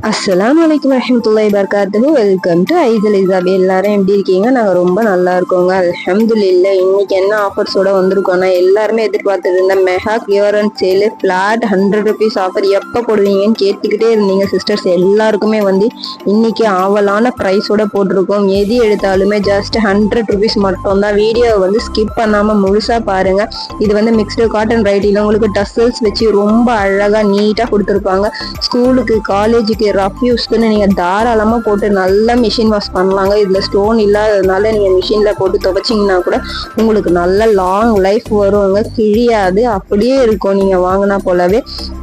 அஸ்ஸலாமுஅலைக்கும் வரஹ்மத்துல்லாஹி வபரகாத்துஹு. Welcome to ஐசல் இசாப். எல்லாரும் எப்படி இருக்கீங்க? நாங்கள் ரொம்ப நல்லா இருக்கோங்க, அல்ஹம்துலில்லாஹ். இன்னைக்கு என்ன ஆஃபர்ஸோட வந்திருக்கோம்னா, எல்லாருமே எதிர்பார்த்துட்டு இருந்த mega clearance sale flat 100 rupees offer எப்போ போடுவீங்கன்னு கேட்டுக்கிட்டே இருந்தீங்க சிஸ்டர்ஸ். எல்லாருக்குமே இன்னைக்கு ஆவலான ப்ரைஸோட போட்டிருக்கோம். எது எடுத்தாலுமே ஜஸ்ட் 100 ருபீஸ் மட்டும் தான். வீடியோவை ஸ்கிப் பண்ணாம முழுசா பாருங்க. இது மிக்ஸ்டு காட்டன் ரைட்டில உங்களுக்கு டசல்ஸ் வச்சு ரொம்ப அழகா நீட்டா கொடுத்துருப்பாங்க. ஸ்கூலுக்கு காலேஜுக்கு ரஃப் யூஸ்க்குன்னு நீங்க தாராளமா போட்டு நல்லா மிஷின் வாஷ் பண்ணலாங்க. இதுல ஸ்டோன் இல்லாததுனால நீங்க மிஷின்ல போட்டு துவைச்சிங்கன்னா கூட உங்களுக்கு நல்ல லாங் லைஃப் வருவாங்க, கிழியாது, அப்படியே இருக்கும் நீங்க வாங்கினா போலவே.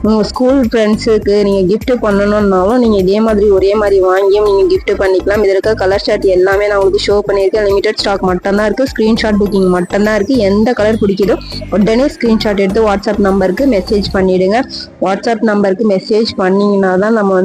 உங்க ஸ்கூல் ஃப்ரெண்ட்ஸுக்கு நீங்க கிஃப்ட் பண்ணணும்னாலும் நீங்க இதே மாதிரி ஒரே மாதிரி வாங்கியும் நீங்க கிஃப்ட் பண்ணிக்கலாம். இதுல இருக்க கலர் ஷார்ட் எல்லாமே நான் உங்களுக்கு ஷோ பண்ணியிருக்கேன். லிமிடெட் ஸ்டாக் மட்டும் தான் இருக்கு. ஸ்கிரீன்ஷாட் புக்கிங் மட்டும் தான் இருக்கு. எந்த கலர் பிடிக்குதோ உடனே ஸ்கிரீன்ஷாட் எடுத்து வாட்ஸ்அப் நம்பருக்கு மெசேஜ் பண்ணிடுங்க. வாட்ஸ்அப் நம்பருக்கு மெசேஜ் பண்ணீங்கன்னா தான் நம்ம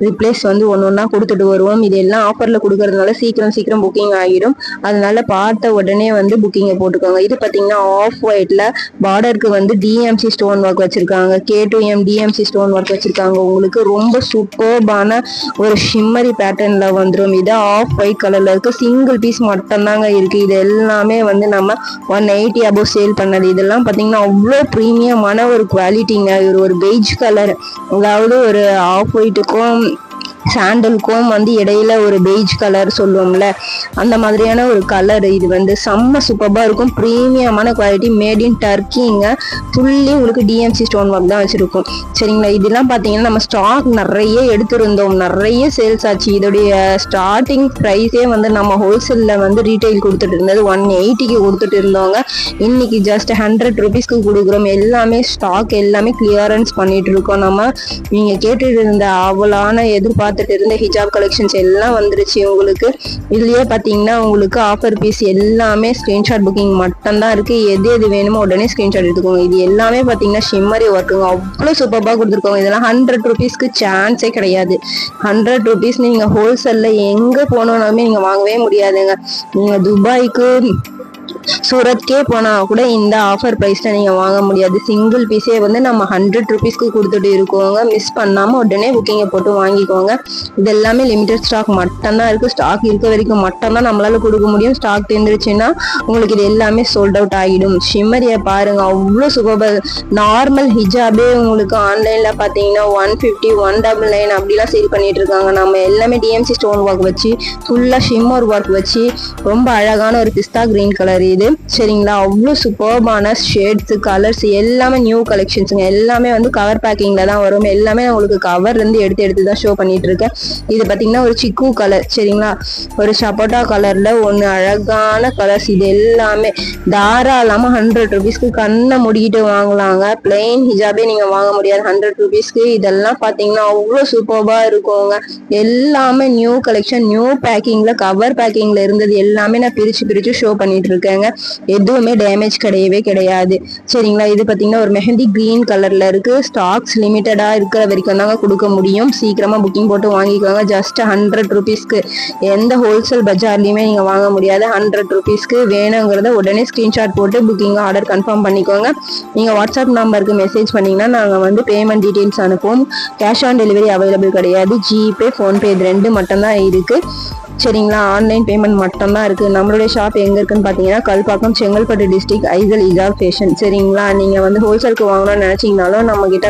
ரிப்ளேஸ் ஒன்று ஒன்றா கொடுத்துட்டு வருவோம். இது எல்லாம் ஆஃபரில் கொடுக்கறதுனால சீக்கிரம் புக்கிங் ஆகிடும். அதனால பார்த்த உடனே புக்கிங்கை போட்டுக்கோங்க. இது பார்த்தீங்கன்னா ஆஃப் ஒயிட்ல பார்டருக்கு டிஎம்சி ஸ்டோன் ஒர்க் வச்சிருக்காங்க. K2M டிஎம்சி ஸ்டோன் ஒர்க் வச்சிருக்காங்க. உங்களுக்கு ரொம்ப சூப்பர்பான ஒரு ஷிம்மரி பேட்டர்ன்ல வந்துடும். இது ஆஃப் ஒயிட் கலர்ல இருக்கு. சிங்கிள் பீஸ் மட்டும்தாங்க இருக்கு. இது எல்லாமே நம்ம 180 அபோவ் சேல் பண்ணது. இதெல்லாம் பார்த்தீங்கன்னா அவ்வளோ ப்ரீமியமான ஒரு குவாலிட்டிங்க. ஒரு பெய்ஜ் கலர், அதாவது ஒரு ஆஃப் ஒயிட்டுக்கும் சாண்டலுக்கும் இடையில ஒரு பெய்ஜ் கலர் சொல்லுவோம்ல, அந்த மாதிரியான ஒரு கலர். இது செம்ம சூப்பர்பா இருக்கும். ப்ரீமியமான குவாலிட்டி, மேட் இன் டர்க்கிங்க. ஃபுல்லி உங்களுக்கு டிஎம்சி ஸ்டோன் ஒர்க் தான் வச்சிருக்கும். சரிங்களா? இதெல்லாம் பார்த்தீங்கன்னா நம்ம ஸ்டாக் நிறைய எடுத்திருந்தோம், நிறைய சேல்ஸ் ஆச்சு. இதோடைய ஸ்டார்டிங் ப்ரைஸே நம்ம ஹோல்சேலில் ரீட்டைல் கொடுத்துட்டு இருந்தது 180க்கு கொடுத்துட்டு இருந்தோங்க. இன்னைக்கு ஜஸ்ட் 100 ருபீஸ்க்கு கொடுக்குறோம். எல்லாமே ஸ்டாக் எல்லாமே கிளியரன்ஸ் பண்ணிட்டு இருக்கோம். நீங்க கேட்டுட்டு இருந்த அவலான எதிர்பார்த்துட்டு இருந்த ஹிஜாப் கலெக்ஷன்ஸ் எல்லாம் வந்துருச்சு உங்களுக்கு. இதுலயே பாத்தீங்கன்னா உங்களுக்கு ஆஃபர் பீஸ் எல்லாமே ஸ்கிரீன்ஷாட் புக்கிங் மட்டும் தான் இருக்கு. எது வேணுமோ உடனே ஸ்கிரீன்ஷாட் எடுத்துக்கோங்க. இது எல்லாமே பாத்தீங்கன்னா ஷிம்மரி ஒர்க்குங்க. அவ்வளவு சூப்பர்பா கொடுத்துருக்கோங்க. இதெல்லாம் 100 ருபீஸ்க்கு சான்ஸே கிடையாது. 100 ருபீஸ் நீங்க ஹோல்சேல்ல எங்க போனோம்னாலுமே நீங்க வாங்கவே முடியாதுங்க. நீங்க துபாய்க்கு சூரத்கே போனா கூட இந்த ஆஃபர் பிரைஸ்ல நீங்க வாங்க முடியாது. சிங்கிள் பீஸே நம்ம 100 ருபீஸ்க்கு கொடுத்துட்டு இருக்கோங்க. மிஸ் பண்ணாம உடனே புக்கிங்கை போட்டு வாங்கிக்கோங்க. இது எல்லாமே லிமிடெட் ஸ்டாக் மட்டும் தான் இருக்கு. ஸ்டாக் இருக்க வரைக்கும் மட்டும் தான் நம்மளால கொடுக்க முடியும். ஸ்டாக் தீர்ந்துருச்சுன்னா உங்களுக்கு இது எல்லாமே சோல்ட் அவுட் ஆகிடும். ஷிம்மரியை பாருங்க, அவ்வளோ சூப்பர். நார்மல் ஹிஜாபே உங்களுக்கு ஆன்லைன்ல பாத்தீங்கன்னா 150 199 அப்படிலாம் சேல் பண்ணிட்டு இருக்காங்க. நம்ம எல்லாமே டிஎம்சி ஸ்டோன் ஒர்க் வச்சு ஃபுல்லா ஷிம்மர் ஒர்க் வச்சு ரொம்ப அழகான ஒரு பிஸ்தா கிரீன் கலர் இது. சரிங்களா? அவ்வளோ சூப்பர்பான ஷேட்ஸ், கலர்ஸ் எல்லாமே நியூ கலெக்ஷன்ஸுங்க. எல்லாமே கவர் பேக்கிங்ல தான் வரும். எல்லாமே உங்களுக்கு கவர் எடுத்து தான் ஷோ பண்ணிட்டு இருக்கேன். இது பாத்தீங்கன்னா ஒரு சிக்கு கலர். சரிங்களா? ஒரு சப்போட்டா கலர்ல ஒன்னு அழகான கலர்ஸ். இது எல்லாமே தாராளமா 100 ருபீஸ்க்கு கண்ணை முடிக்கிட்டு வாங்கலாங்க. பிளெயின் ஹிஜாபே நீங்க வாங்க முடியாது 100 ருபீஸ்க்கு. இதெல்லாம் பாத்தீங்கன்னா அவ்வளோ சூப்பர்பா இருக்குங்க. எல்லாமே நியூ கலெக்ஷன், நியூ பேக்கிங்ல, கவர் பேக்கிங்ல இருந்தது எல்லாமே நான் பிரிச்சு ஷோ பண்ணிட்டு இருக்கேன். எதுவுமே டேமேஜ் கிடையவே கிடையாது. சரிங்களா? இது பாத்தீங்கன்னா ஒரு மெஹந்தி கிரீன் கலர்ல இருக்கு. ஸ்டாக்ஸ் லிமிட்டடா இருக்கிற வரைக்கும் தாங்க கொடுக்க முடியும். சீக்கிரமா புக்கிங் போட்டு வாங்கிக்கோங்க. ஜஸ்ட் 100 ருபீஸ்க்கு எந்த ஹோல்சேல் பஜார்லயுமே நீங்க வாங்க முடியாது. 100 ருபீஸ்க்கு வேணுங்கிறத உடனே ஸ்கிரீன்ஷாட் போட்டு புக்கிங் ஆர்டர் கன்ஃபார்ம் பண்ணிக்கோங்க. நீங்க வாட்ஸ்அப் நம்பருக்கு மெசேஜ் பண்ணீங்கன்னா நாங்க பேமெண்ட் டீடைல்ஸ் அனுப்புவோம். கேஷ் ஆன் டெலிவரி அவைலபிள் கிடையாது. ஜிபே, போன்பே இது 2 மட்டும் தான் இருக்கு. சரிங்களா? ஆன்லைன் பேமெண்ட் மட்டும் தான் இருக்கு. நம்மளுடைய ஷாப் எங்க இருக்குன்னு பாத்தீங்கன்னா கல்பாக்கம், செங்கல்பட்டு டிஸ்ட்ரிக்ட், ஐசல் இஜாப் ஃபேஷன். சரிங்களா? நீங்க ஹோல்சேலுக்கு வாங்கணும்னு நினைச்சீங்கனாலும் நம்ம கிட்ட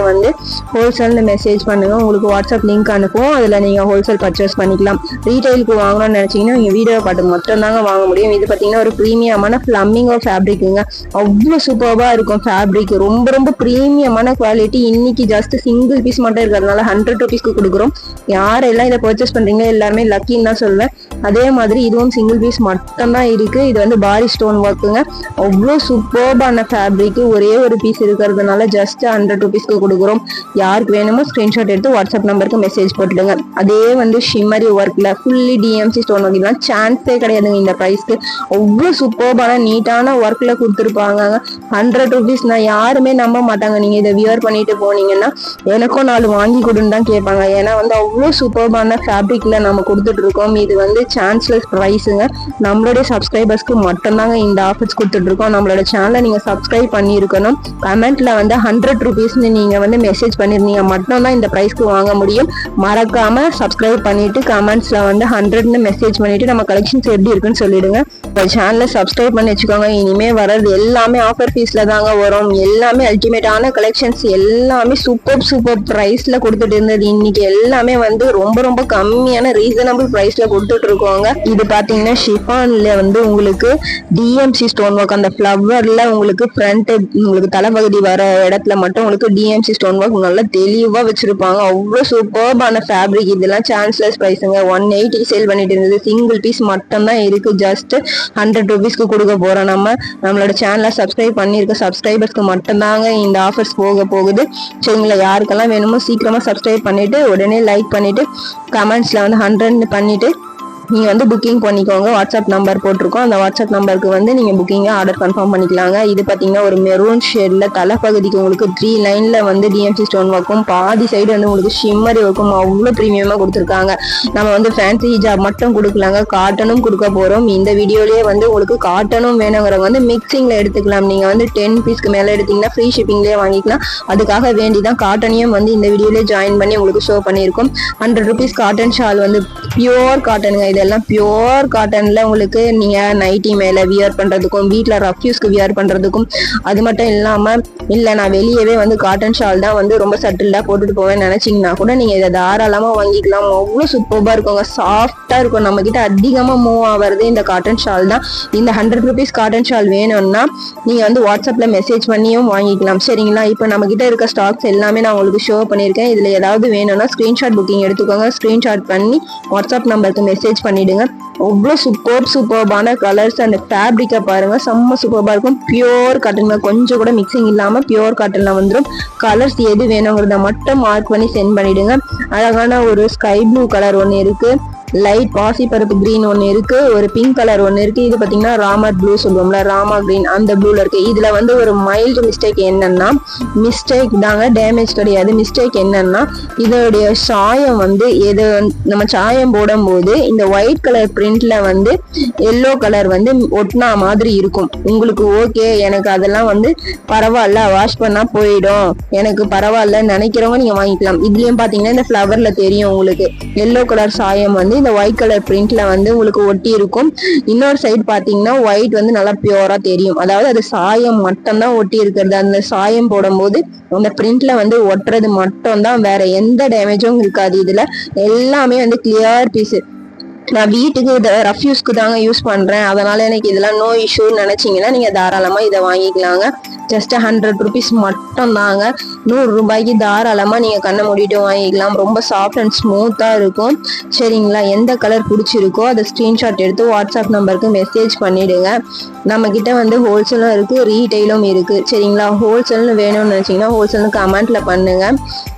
ஹோல்சேல்னு மெசேஜ் பண்ணுங்க. உங்களுக்கு வாட்ஸ்அப் லிங்க் அனுப்புவோம். அதுல நீங்க ஹோல்சேல் பர்ச்சேஸ் பண்ணிக்கலாம். ரீட்டைலுக்கு வாங்கணும்னு நினைச்சீங்கன்னா நீங்க வீடியோ பாட்டு மட்டும் தாங்க வாங்க முடியும். இது பாத்தீங்கன்னா ஒரு ப்ரீமியமான பிளம்பிங்கோ ஃபேப்ரிக்குங்க. அவ்வளவு சூப்பர்பா இருக்கும் ஃபேப்ரிக். ரொம்ப ப்ரீமியமான குவாலிட்டி. இன்னைக்கு ஜஸ்ட் சிங்கிள் பீஸ் மட்டும் இருக்கிறதுனால 100 ருபீஸ்க்கு கொடுக்குறோம். யாரெல்லாம் இதை பர்ச்சேஸ் பண்றீங்க எல்லாருமே லக்கின்னு தான் சொல்லுவேன். அதே மாதிரி இதுவும் சிங்கிள் பீஸ் மட்டும் தான் இருக்கு. இது பாரி ஸ்டோன் ஒர்க்குங்க. அவ்வளோ சூப்பர்பான ஃபேப்ரிக். ஒரே ஒரு பீஸ் இருக்கிறதுனால ஜஸ்ட் 100 ருபீஸ்க்கு கொடுக்குறோம். யாருக்கு வேணுமோ ஸ்கிரீன்ஷாட் எடுத்து வாட்ஸ்அப் நம்பருக்கு மெசேஜ் போட்டுடுங்க. அதே ஷிம்மரி ஒர்க்ல ஃபுல்லி டிஎம்சி ஸ்டோன் ஒர்க்லாம் சான்ஸே கிடையாதுங்க இந்த ப்ரைஸ்க்கு. அவ்வளோ சூப்பர்பான நீட்டான ஒர்க்ல கொடுத்துருப்பாங்க. 100 ருபீஸ்னா யாருமே நம்ப மாட்டாங்க. நீங்க இதை வியர் பண்ணிட்டு போனீங்கன்னா எனக்கும் 4 வாங்கி கொடுன்னு தான் கேட்பாங்க. ஏன்னா அவ்வளோ சூப்பர்பான ஃபேப்ரிக்ல நம்ம கொடுத்துட்டு இருக்கோம். இது சான்ஸ்லெஸ் ப்ரைஸுங்க. நம்மளுடைய சப்ஸ்கிரைபர்ஸ்க்கு மட்டும்தாங்க இந்த ஆஃபர்ஸ் கொடுத்துட்டு இருக்கோம். நம்மளோட சேனலை நீங்க சப்ஸ்கிரைப் பண்ணியிருக்கணும். கமெண்ட்ல வந்து 100 rupeesன்னு நீங்க வந்து மெசேஜ் பண்ணிருந்தீங்க மட்டும்தான் இந்த ப்ரைஸ்க்கு வாங்க முடியும். மறக்காம சப்ஸ்கிரைப் பண்ணிட்டு கமெண்ட்ஸ்ல வந்து 100ன்னு மெசேஜ் பண்ணிட்டு நம்ம கலெக்ஷன்ஸ் எப்படி இருக்குன்னு சொல்லிடுங்க. சேனலை சப்ஸ்கிரைப் பண்ணி வச்சுக்கோங்க. இனிமே வர்றது எல்லாமே ஆஃபர் ஃபீஸ்ல தாங்க வரும். எல்லாமே அல்டிமேட்டான கலெக்ஷன்ஸ், எல்லாமே சூப்பர் பிரைஸ்ல கொடுத்துட்டு இருந்தது இன்னைக்கு எல்லாமே வந்து ரொம்ப ரொம்ப கம்மியான ரீசனபிள் பிரைஸ்ல கொடுத்துட்டு இருக்கோங்க. இது பாத்தீங்கன்னா ஷிஃபான்ல வந்து உங்களுக்கு டிஎம்சி ஸ்டோன் ஒர்க், அந்த ஃபிளவர்ல உங்களுக்கு ஃப்ரண்ட் உங்களுக்கு தலைப்பகுதி வர இடத்துல மட்டும் உங்களுக்கு டிஎம்சி ஸ்டோன் ஒர்க் நல்லா தெளிவா வச்சிருப்பாங்க. அவ்வளவு சூப்பர்பான ஃபேப்ரிக். இதெல்லாம் சான்ஸ்லெஸ் பிரைஸுங்க. 180 சேல் பண்ணிட்டு இருந்தது. சிங்கிள் பீஸ் மட்டும் தான் இருக்கு. ஜஸ்ட் 100 rupeesக்கு கொடுக்க போறோம். நம்மளோட சேனலை சப்ஸ்கிரைப் பண்ணிருக்க சப்ஸ்கிரைபர்ஸ்க்கு மட்டும்தாங்க இந்த ஆஃபர்ஸ் போகுது. சரிங்களா? யாருக்கெல்லாம் வேணுமோ சீக்கிரமா சப்ஸ்கிரைப் பண்ணிட்டு உடனே லைக் பண்ணிட்டு கமெண்ட்ஸ்ல வந்து 100 பண்ணிட்டு நீங்க வந்து புக்கிங் பண்ணிக்கோங்க. வாட்ஸ்அப் நம்பர் போட்டிருக்கோம். அந்த வாட்ஸ்அப் நம்பருக்கு வந்து நீங்க புக்கிங்க ஆர்டர் கன்ஃபார்ம் பண்ணிக்கலாங்க. இது பாத்தீங்கன்னா ஒரு மெரூன் ஷேட்ல தலைப்பகுதிக்கு உங்களுக்கு 3 லைன்ல வந்து டிஎம்சி ஸ்டோன் ஒர்க்கும், பாதி சைடு வந்து உங்களுக்கு ஷிம்மரி ஒர்க்கும் அவ்வளவு பிரீமியமா கொடுத்துருக்காங்க. நம்ம வந்து ஃபேன்சி ஹிஜாப் மட்டும் கொடுக்கலாங்க, காட்டனும் கொடுக்க போறோம். இந்த வீடியோலயே வந்து உங்களுக்கு காட்டனும் வேணுங்கிறவங்க வந்து மிக்சிங்ல எடுத்துக்கலாம். நீங்க வந்து 10 பீஸ்க்கு மேல எடுத்தீங்கன்னா ஃப்ரீ ஷிப்பிங்லயே வாங்கிக்கலாம். அதுக்காக வேண்டிதான் காட்டனையும் வந்து இந்த வீடியோலயே ஜாயின் பண்ணி உங்களுக்கு ஷோ பண்ணியிருக்கோம். 100 rupees காட்டன் ஷால் வந்து பியோர் காட்டனுங்க. இதெல்லாம் பியோர் காட்டன்ல உங்களுக்கு நீங்க நைட்டி மேல வியர் பண்றதுக்கும், வீட்டுல ரஃப்யூஸ்க்கு வியர் பண்றதுக்கும், அது மட்டும் இல்லாம இல்ல நான் வெளியவே வந்து காட்டன் ஷால் தான் வந்து ரொம்ப சட்டில்டா போட்டுட்டு போவேன்னு நினைச்சீங்கன்னா கூட நீங்க இதை தாராளமா வாங்கிக்கலாம். அவ்வளவு சூப்பர்பா இருக்குங்க, சாஃப்டா இருக்கும். நம்ம கிட்ட அதிகமா மூவ் ஆகிறது இந்த காட்டன் ஷால் தான். இந்த 100 rupees காட்டன் ஷால் வேணும்னா நீங்க வந்து வாட்ஸ்அப்ல மெசேஜ் பண்ணியும் வாங்கிக்கலாம். சரிங்களா? இப்போ நம்ம கிட்ட இருக்க ஸ்டாக்ஸ் எல்லாமே நான் உங்களுக்கு ஷோ பண்ணியிருக்கேன். இதுல ஏதாவது வேணும்னா ஸ்கிரீன்ஷாட் புக்கிங் எடுத்துக்கோங்க. ஸ்கிரீன்ஷாட் பண்ணி வாட்ஸ்அப் நம்பருக்கு மெசேஜ் பண்ணிடுங்க. அவ்வளோ சூப்பர்பான கலர்ஸ் அண்ட் ஃபேப்ரிக்கை பாருங்க, செம்ம சூப்பர்பா இருக்கும். பியோர் காட்டன், கொஞ்சம் கூட மிக்சிங் இல்லாம பியோர் காட்டன்ல வந்துடும். கலர்ஸ் எது வேணுங்கிறத மட்டும் மார்க் பண்ணி சென்ட் பண்ணிடுங்க. அழகான ஒரு ஸ்கை ப்ளூ கலர் ஒன்று இருக்கு, லைட் பாசி பருப்பு கிரீன் ஒன்று இருக்கு, ஒரு பிங்க் கலர் ஒன்று இருக்கு. இது பாத்தீங்கன்னா ராமர் ப்ளூ சொல்லுவோம்ல, ராமா கிரீன், அந்த ப்ளூல இருக்கு. இதுல வந்து ஒரு மைல்டு மிஸ்டேக் என்னன்னா, மிஸ்டேக் தாங்க, டேமேஜ் கிடையாது. மிஸ்டேக் என்னன்னா இதோடைய சாயம் வந்து நம்ம சாயம் போடும் போது இந்த ஒயிட் கலர் பிரிண்ட்ல வந்து எல்லோ கலர் வந்து ஒட்டினா மாதிரி இருக்கும். உங்களுக்கு ஓகே, எனக்கு அதெல்லாம் வந்து பரவாயில்ல, வாஷ் பண்ணா போயிடும், எனக்கு பரவாயில்ல நினைக்கிறவங்க நீங்க வாங்கிக்கலாம். இதுலயும் பாத்தீங்கன்னா இந்த ஃபிளவர்ல தெரியும் உங்களுக்கு எல்லோ கலர் சாயம் வந்து இந்த ஒயிட் கலர் பிரிண்ட்ல வந்து உங்களுக்கு ஒட்டி இருக்கும். இன்னொரு சைடு பாத்தீங்கன்னா ஒயிட் வந்து நல்லா பியூரா தெரியும். அதாவது அது சாயம் மட்டும் தான் ஒட்டி இருக்கிறது. அந்த சாயம் போடும்போது அந்த பிரிண்ட்ல வந்து ஒட்டுறது மட்டும் தான், வேற எந்த டேமேஜும் இருக்காது. இதுல எல்லாமே வந்து கிளியர் பீஸ். நான் வீட்டுக்கு இதை ரஃப்யூஸ்க்கு தாங்க யூஸ் பண்றேன், அதனால எனக்கு இதெல்லாம் நோ இஷ்யூன்னு நினைச்சீங்கன்னா நீங்க தாராளமா இதை வாங்கிக்கலாங்க. ஜஸ்ட் 100 rupees மட்டும் தாங்க. 100 ரூபாய்க்கு தாராளமா நீங்க கண்ணை மூடிட்டு வாங்கிக்கலாம். ரொம்ப சாஃப்ட் அண்ட் ஸ்மூத்தா இருக்கும். சரிங்களா? எந்த கலர் பிடிச்சிருக்கோ அதை ஸ்கிரீன்ஷாட் எடுத்து வாட்ஸ்அப் நம்பருக்கு மெசேஜ் பண்ணிடுங்க. நம்ம கிட்ட வந்து ஹோல்சேலும் இருக்கு, ரீட்டைலும் இருக்கு. சரிங்களா? ஹோல்சேல்னு வேணும்னு நினைச்சீங்கன்னா ஹோல்சேல்னு கமெண்ட்ல பண்ணுங்க.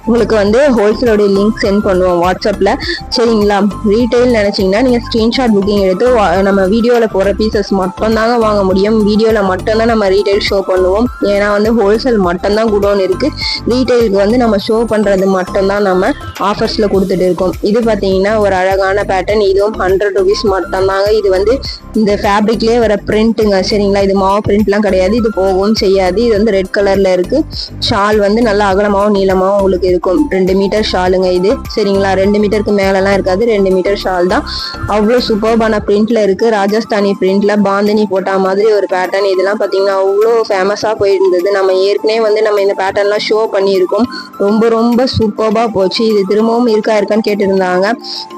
உங்களுக்கு வந்து ஹோல்சேலோட லிங்க் சென்ட் பண்ணுவோம் வாட்ஸ்அப்ல. சரிங்களா? ரீட்டைல் நினைச்சீங்கன்னா நீங்க ஸ்கிரீன்ஷாட் புக்கிங் எடுத்து நம்ம வீடியோல போற பீசஸ் மட்டும் தாங்க வாங்க முடியும். வீடியோல மட்டும் தான் நம்ம ரீட்டைல் ஷோ பண்ணுவோம். ஏன்னா வந்து ஹோல்சேல் மட்டும் தான் குடோன் இருக்கு. ரீட்டைலுக்கு வந்து நம்ம ஷோ பண்றது மட்டும் தான் நம்ம ஆஃபர்ஸ்ல கொடுத்துட்டு இருக்கோம். இது பாத்தீங்கன்னா ஒரு அழகான பேட்டர்ன். இதுவும் 100 rupees மட்டும் தாங்க. இது வந்து இந்த ஃபேப்ரிக்லயே வர பிரிண்ட்டுங்க. சரிங்களா? இது மாவு பிரிண்ட்லாம் கிடையாது, இது போகவும் செய்யாது. இது வந்து ரெட் கலர்ல இருக்கு. ஷால் வந்து நல்லா அகலமாவும் நீளமாவும் உங்களுக்கு இருக்கும். 2 மீட்டர் ஷாலுங்க இது. சரிங்களா? 2 மீட்டருக்கு மேலலாம் இருக்காது, 2 மீட்டர் ஷால் தான். அவ்வளோ சூப்பர்பான பிரிண்ட்ல இருக்கு. ராஜஸ்தானி பிரிண்ட்ல பாந்தினி போட்டா மாதிரி ஒரு பேட்டர்ன். இதெல்லாம் பாத்தீங்கன்னா அவ்வளோ ஃபேமஸா போயிருந்தது. நம்ம ஏற்கனவே வந்து நம்ம இந்த பேட்டர்ன்லாம் ஷோ பண்ணியிருக்கோம். ரொம்ப ரொம்ப சூப்பர்பா போச்சு. இது திரும்பவும் இருக்கான்னு கேட்டிருந்தாங்க.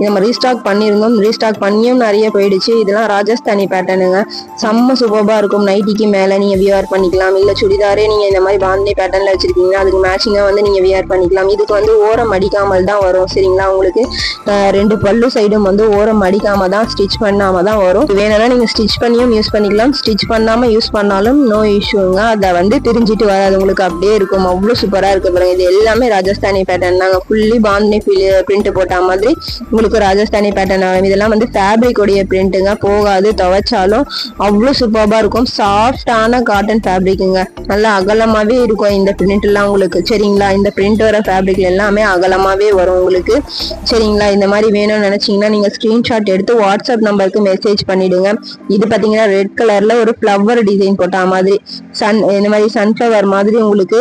நம்ம ரீஸ்டாக் பண்ணியிருந்தோம். ரீஸ்டாக் பண்ணியும் நிறைய போயிடுச்சு. இதெல்லாம் ராஜஸ்தானி பேட்டர்னுங்க, செம்ம சூப்பர்பா இருக்கும். நைட்டிக்கு மேல நீங்க வியர் பண்ணிக்கலாம். இல்ல சுடிதாரே நீங்க இந்த மாதிரி பாந்தினி பேட்டர்ன்ல வச்சிருக்கீங்கன்னா அதுக்கு மேட்சிங்கா வந்து நீங்க வியர் பண்ணிக்கலாம். இதுக்கு வந்து ஓரம் அடிக்காமல் தான் வரும். சரிங்களா? உங்களுக்கு 2 பல்லு சைடும் வந்து ஓரம் அடிக்காம தான், ஸ்டிச் பண்ணாம தான் வரும். வேணும்னா நீங்க ஸ்டிச் பண்ணியும் யூஸ் பண்ணிக்கலாம், ஸ்டிச் பண்ணாம யூஸ் பண்ணாலும் நோ இஷ்யூங்க. அதை வந்து பிரிஞ்சிட்டு வராது, உங்களுக்கு அப்படியே இருக்கும். அவ்வளவு சூப்பரா இருக்கு பாருங்க. இது எல்லாமே ராஜஸ்தானி பேட்டர்ன் தாங்க. ஃபுல்லி பாந்தினி பிரிண்ட் போட்ட மாதிரி உங்களுக்கு ராஜஸ்தானி பேட்டர்ன் ஆகும். இதெல்லாம் வந்து ஃபேப்ரிக் உடைய பிரிண்ட்டுங்க, போகாது, துவைச்சாலும் அவ்வளவு சூப்பர்பா இருக்கும். சாஃப்டான காட்டன் ஃபேப்ரிக்குங்க, நல்லா அகலமாவே இருக்கும் இந்த பிரிண்ட் எல்லாம் உங்களுக்கு. சரிங்களா? இந்த பிரிண்ட் வர ஃபேப்ரிக்ல எல்லாமே அகலமாவே வரும் உங்களுக்கு. சரிங்களா? இந்த மாதிரி வேணும்னு நினைச்சீங்கன்னா நீங்க ஸ்கிரீன்ஷாட் ஸ்கிரீன்ஷாட் எடுத்து வாட்ஸ்அப் நம்பருக்கு மெசேஜ் பண்ணிடுங்க. இது பாத்தீங்கன்னா ரெட் கலர்ல ஒரு ஃப்ளவர் டிசைன் போட்டா மாதிரி இந்த மாதிரி சன்ஃப்ளவர் மாதிரி உங்களுக்கு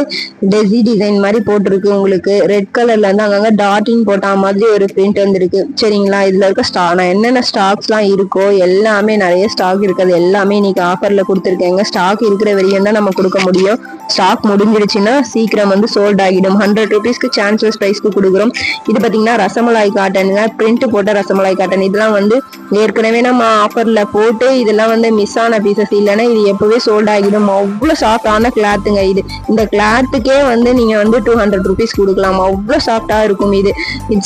டெசி டிசைன் மாதிரி போட்டிருக்கு. உங்களுக்கு ரெட் கலர்ல இருந்து அங்கங்க டாட்டிங் போட்டா மாதிரி ஒரு பிரிண்ட் வந்துருக்கு. சரிங்களா, இதுல இருக்க நான் என்னென்ன ஸ்டாக்ஸ் எல்லாம் இருக்கோ எல்லாமே நிறைய ஸ்டாக் இருக்குது. எல்லாமே இன்னைக்கு ஆஃபர்ல கொடுத்துருக்கேங்க. ஸ்டாக் இருக்கிற வரையும் தான் நம்ம கொடுக்க முடியும். ஸ்டாக் முடிஞ்சிருச்சுன்னா சீக்கிரம் வந்து சோல்ட் ஆகிடும். 100 rupeesக்கு சான்சஸ் பிரைஸ்க்கு கொடுக்குறோம். இது பாத்தீங்கன்னா ரசமலாய் காட்டனுங்க, பிரிண்ட் போட்ட ரசமலாய் காட்டன். இதெல்லாம் வந்து ஏற்கனவே நம்ம ஆஃபர்ல போட்டு இதெல்லாம் வந்து மிஸ் ஆன பீசஸ், இல்லைன்னா இது எப்பவே சோல்ட் ஆகிடும். அவ்வளவு சாஃப்டான கிளாத்துங்க இது. இந்த கிளாத்துக்கே வந்து நீங்க வந்து 200 rupees கொடுக்கலாம். அவ்வளவு சாஃப்டா இருக்கும் இது.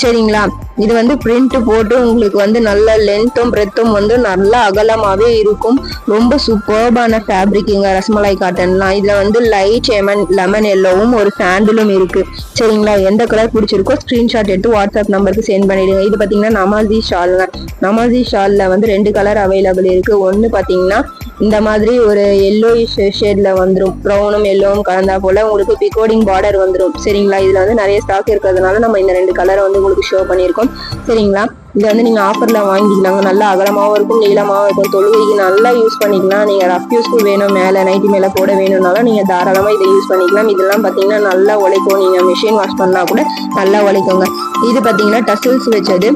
சரிங்களா, இது வந்து பிரிண்ட் போட்டு உங்களுக்கு வந்து நல்ல லென்த்தும் பிரெத்தும் வந்து நல்லா அகலமாவே இருக்கும். ரொம்ப சூப்பர்பான ஃபேப்ரிக்குங்க ரசமலாய் காட்டன்லாம். இதுல வந்து லைட் லெமன் எல்லோவும் ஒரு சாண்டிலும் இருக்கு. சரிங்களா, எந்த கலர் பிடிச்சிருக்கோ ஸ்கிரீன்ஷாட் எடுத்து வாட்ஸ்அப் நம்பருக்கு சென்ட் பண்ணிடுங்க. இது பாத்தீங்கன்னா நமாசி ஷால்ங்க. நமாசி ஷால்ல வந்து 2 கலர் அவைலபிள் இருக்கு. ஒன்னு பாத்தீங்கன்னா இந்த மாதிரி ஒரு எல்லோ ஷேட்ல வந்துடும், ப்ரௌனும் எல்லோவும் கலந்தா போல உங்களுக்கு பிகோடிங் பார்டர் வந்துடும். சரிங்களா, இதுல வந்து நிறைய ஸ்டாக் இருக்கிறதுனால நம்ம இந்த 2 கலரை வந்து உங்களுக்கு ஷோ பண்ணியிருக்கோம். சரிங்களா, இதை வந்து நீங்க ஆஃபர்ல வாங்கிக்கலாங்க. நல்லா அகலமாவும் இருக்கும், நீளமாவும் இருக்கும். தொழுகைக்கு நல்லா யூஸ் பண்ணிக்கலாம். நீங்க ரஃப் யூஸ்க்கு வேணும், மேல நைட்டி மேல போட வேணும்னாலும் நீங்க தாராளமா இதை யூஸ் பண்ணிக்கலாம். இதெல்லாம் பாத்தீங்கன்னா நல்லா உழைக்கும். நீங்க மிஷின் வாஷ் பண்ணா கூட நல்லா உழைக்குங்க. இது பாத்தீங்கன்னா டசில்ஸ் வச்சது.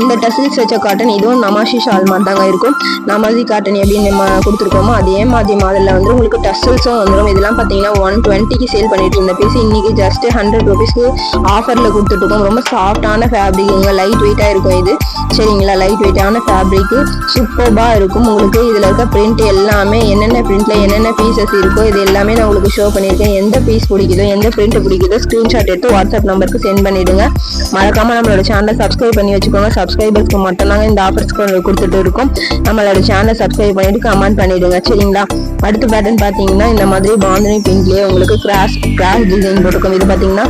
இந்த டசில்ஸ் வச்ச காட்டன் இதுவும் நமாசி ஷால் மாதிரி தாங்க இருக்கும். நமாசி காட்டன் எப்படி நம்ம கொடுத்துருக்கோமோ அதே மாதிரி மாடல்ல வந்து உங்களுக்கு டசில்ஸும் வந்துடும். இதெல்லாம் பார்த்தீங்கன்னா 120க்கு சேல் பண்ணிட்டு இருந்த பீஸ் இன்னைக்கு ஜஸ்ட் 100 rupeesக்கு ஆஃபர்ல கொடுத்துட்டு இருக்கோம். ரொம்ப சாஃப்டான ஃபேப்ரிக்குங்க, லைட் வெயிட்டா இருக்கும் இது. சரிங்களா, லைட் வெயிட்டான ஃபேப்ரிக்கு சூப்பர்பா இருக்கும். உங்களுக்கு இதுல இருக்க பிரிண்ட் எல்லாமே என்னென்ன பிரிண்ட்ல என்னென்ன பீசஸ் இருக்கோ இது எல்லாமே நான் உங்களுக்கு ஷோ பண்ணியிருக்கேன். எந்த பீஸ் பிடிக்குதோ எந்த பிரிண்ட் பிடிக்குதோ ஸ்கிரீன்ஷாட் எடுத்து வாட்ஸ்அப் நம்பருக்கு சென்ட் பண்ணிடுங்க. மறக்காம நம்மளோட சேனலை சப்ஸ்கிரைப் பண்ணி வச்சுக்கோங்க. சப்ஸ்கிரைபர்ஸ்க்கு மட்டும் தாங்க இந்த ஆஃபர்ஸ் கொடுத்துட்டு இருக்கோம். நம்மளோட சேனலை சப்ஸ்கிரைப் பண்ணிட்டு கமெண்ட் பண்ணிடுங்க. சரிங்களா, அடுத்த பேட்டர்ன் பாத்தீங்கன்னா இந்த மாதிரி பாந்தினி பிங்க்லயே உங்களுக்கு கிராஸ் டிசைன் போட்டிருக்கோம். இது பாத்தீங்கன்னா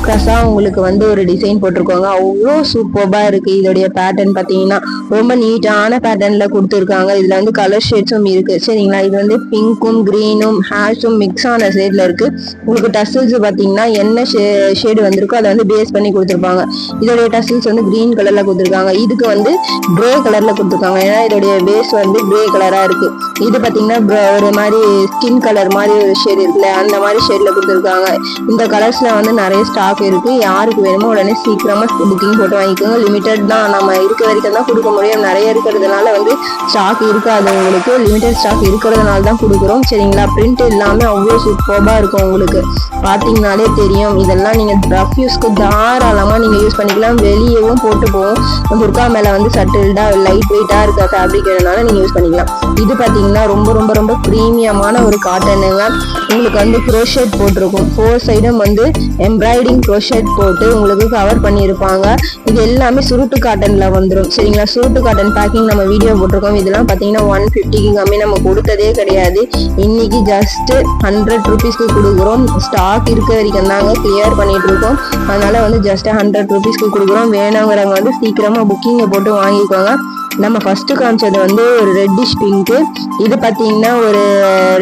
கிராஸா உங்களுக்கு வந்து ஒரு டிசைன் போட்டிருக்கோங்க. அவ்வளோ சூப்பர்பா இருக்கு. இதோடைய பேட்டர்ன் பாத்தீங்கன்னா ரொம்ப நீட்டான பேட்டர்ன்ல கொடுத்துருக்காங்க. இதுல வந்து கலர் ஷேட்ஸும் இருக்கு. சரிங்களா, இது வந்து பிங்க்கும் கிரீனும் ஹேஷும் மிக்ஸ் ஆன ஷேட்ல இருக்கு. உங்களுக்கு டசில்ஸ் பாத்தீங்கன்னா என்ன ஷேடு வந்திருக்கோ அதை வந்து பேஸ் பண்ணி கொடுத்துருப்பாங்க. இதோடைய டசில்ஸ் வந்து கிரீன் கலர்ல கொடுத்துருக்காங்க. இதுக்கு வந்து கிரே கலர்ல கொடுத்துருக்காங்க. ஏன்னா இதோடைய பேஸ் வந்து கிரே கலரா இருக்கு. இது பாத்தீங்கன்னா ஒரு மாதிரி ஸ்கின் கலர் மாதிரி ஒரு ஷேட் இருக்குல்ல, அந்த மாதிரி ஷேட்ல கொடுத்துருக்காங்க. இந்த கலர்ஸ்ல வந்து நிறைய ஸ்டாக் இருக்கு. யாருக்கு வேணுமோ உடனே சீக்கிரமா புக்கிங் போட்டு வாங்கிக்கோங்க. லிமிடெட் தான், நம்ம இருக்க வரைக்கும் தான் கொடுக்க முடியும். நிறைய இருக்கிறதுனால வந்து ஸ்டாக் இருக்காது. உங்களுக்கு லிமிடெட் ஸ்டாக் இருக்கிறதுனால தான் கொடுக்குறோம். சரிங்களா, பிரிண்ட் எல்லாமே அவ்வளோ சூப்பர்பா இருக்கும். உங்களுக்கு பாத்தீங்கன்னாலே தெரியும். இதெல்லாம் நீங்க ரஃப் யூஸ்க்கு தாராளமா நீங்க யூஸ் பண்ணிக்கலாம். வெளியவும் போட்டு போகும். புர்கா மேல வந்து சட்டில்டா லைட் வெயிட்டா இருக்க ஃபேப்ரிக் வேணும்னால நீங்க யூஸ் பண்ணிக்கலாம். இது பாத்தீங்கன்னா ரொம்ப ரொம்ப ரொம்ப பிரீமியமான ஒரு காட்டனுங்க. உங்களுக்கு வந்து க்ரோஷெட் போட்டிருக்கும். 4 சைடும் வந்து எம்ப்ராய்டிங் க்ரோஷெட் போட்டு உங்களுக்கு கவர் பண்ணியிருப்பாங்க. இது எல்லாமே சுருட்டு காட்டன்ல வந்துடும். சரிங்களா, சுருட்டு காட்டன் பேக்கிங் நம்ம வீடியோ போட்டிருக்கோம். இதெல்லாம் பாத்தீங்கன்னா 150க்கு கம்மி நம்ம கொடுத்ததே கிடையாது. இன்னைக்கு ஜஸ்ட் 100 rupeesக்கு கொடுக்குறோம். ஸ்டாக் இருக்க வரைக்கும் தாங்க கிளியர் பண்ணிட்டு இருக்கோம். அதனால வந்து ஜஸ்ட் 100 rupeesக்கு கொடுக்குறோம். வேணுங்கிறவங்க வந்து சீக்கிரமா புக்கிங்க போட்டு வாங்கிக்கோங்க. நம்ம ஃபர்ஸ்ட் காமிச்சது வந்து ஒரு ரெட்டிஷ் பிங்க். இது பாத்தீங்கன்னா ஒரு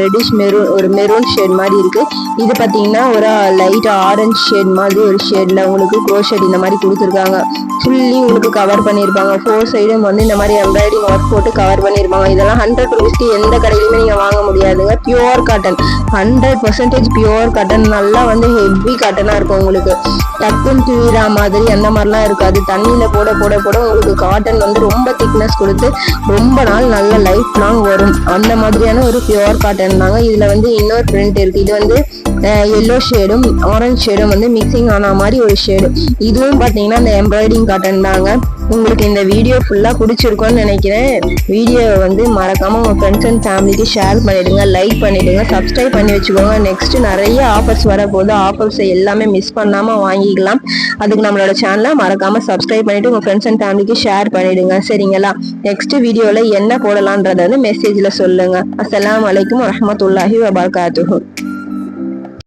ரெட்டிஷ் மெரூன், ஒரு மெரூன் ஷேட் மாதிரி இருக்கு. இது பாத்தீங்கன்னா ஒரு லைட் ஆரஞ்சு ஷேட் மாதிரி ஒரு ஷேட்ல உங்களுக்கு க்ரோஷெட் இந்த மாதிரி கொடுத்துருக்காங்க. ஃபுல்லி உங்களுக்கு கவர் பண்ணியிருப்பாங்க. 4 சைடும் வந்து இந்த மாதிரி எம்ப்ராய்டிங் ஒர்க் போட்டு கவர் பண்ணியிருப்பாங்க. இதெல்லாம் 100 rupeesக்கு எந்த கடையிலுமே நீங்க வாங்க முடியாதுங்க. Pure cotton, 100% pure cotton. நல்லா வந்து ஹெவி காட்டனா இருக்கும். உங்களுக்கு டக்குன்னு தீரா மாதிரி அந்த மாதிரிலாம் இருக்காது. தண்ணியில போட போட போட உங்களுக்கு காட்டன் வந்து ரொம்ப திக்னஸ் கொடுத்து ரொம்ப நாள் நல்ல லைஃப் லாங் வரும். அந்த மாதிரியான ஒரு பியூர் காட்டன் தாங்க. இதுல வந்து இன்னொரு பிரிண்ட் இருக்கு. இது வந்து எல்லோ ஷேடும் ஆரஞ்சு ஷேடும் வந்து மிக்சிங் ஆன மாதிரி ஒரு ஷேடு. இதுவும் பாத்தீங்கன்னா இந்த எம்ப்ராய்டிங் காட்டன் தாங்க. உங்களுக்கு இந்த வீடியோ ஃபுல்லா பிடிச்சிருக்கும்னு நினைக்கிறேன். வீடியோ வந்து மறக்காம உங்க ஃப்ரெண்ட்ஸ் அண்ட் ஃபேமிலிக்கு ஷேர் பண்ணிடுங்க, லைக் பண்ணிடுங்க, சப்ஸ்கிரைப் பண்ணி வச்சுக்கோங்க. நெக்ஸ்ட் நிறைய ஆஃபர்ஸ் வரப்போகுது. ஆஃபர்ஸ் எல்லாமே மிஸ் பண்ணாம வாங்கிக்கலாம். அதுக்கு நம்மளோட சேனலை மறக்காம சப்ஸ்கிரைப் பண்ணிட்டு உங்க ஃப்ரெண்ட்ஸ் அண்ட் ஃபேமிலிக்கு ஷேர் பண்ணிடுங்க. சரிங்களா, நெக்ஸ்ட் வீடியோல என்ன போடலான்றத வந்து மெசேஜ்ல சொல்லுங்க. அஸ்ஸலாமு அலைக்கும் வரஹ்மத்துல்லாஹி வபரகாத்துஹு.